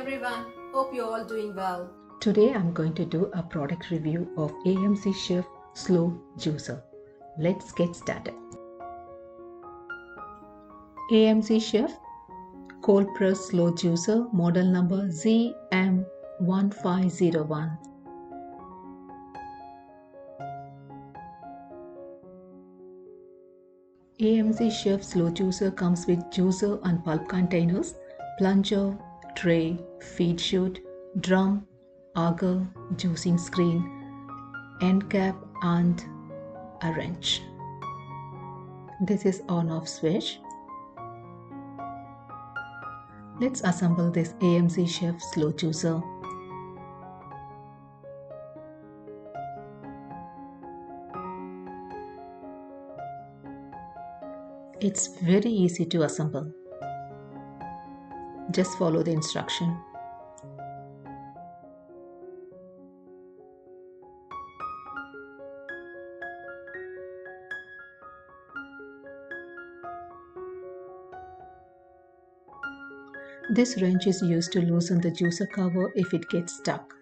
everyone, hope you're all doing well. Today I'm going to do a product review of Amzchef Slow Juicer. Let's get started. Amzchef Cold Press Slow Juicer, model number ZM1501. Amzchef Slow Juicer comes with juicer and pulp containers, plunger, tray, feed chute, drum, auger, juicing screen, end cap and a wrench. This is on-off switch. Let's assemble this Amzchef Slow Juicer. It's very easy to assemble. Just follow the instruction. This wrench is used to loosen the juicer cover if it gets stuck.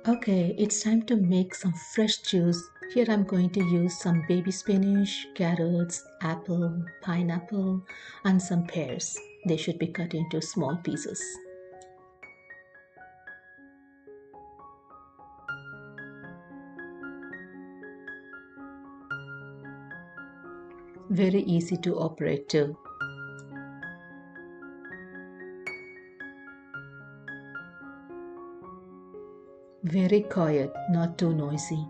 Okay, it's time to make some fresh juice. Here I'm going to use some baby spinach, carrots, apple, pineapple, and some pears. They should be cut into small pieces. Very easy to operate too. Very quiet, not too noisy.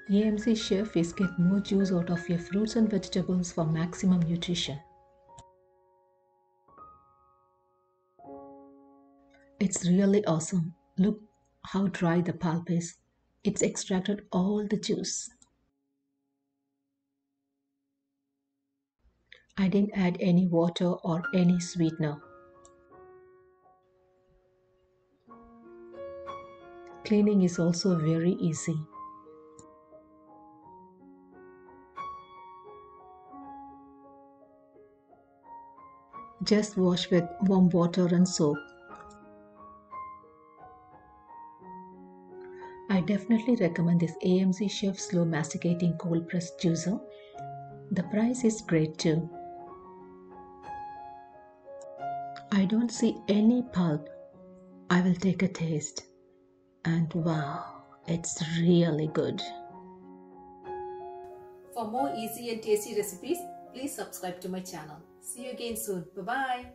Amzchef is get more juice out of your fruits and vegetables for maximum nutrition. It's really awesome. Look how dry the pulp is. It's extracted all the juice. I didn't add any water or any sweetener. Cleaning is also very easy. Just wash with warm water and soap. I definitely recommend this Amzchef Slow Masticating Cold Press Juicer. The price is great too. I don't see any pulp. I will take a taste. And wow, it's really good. For more easy and tasty recipes, please subscribe to my channel. See you again soon. Bye-bye.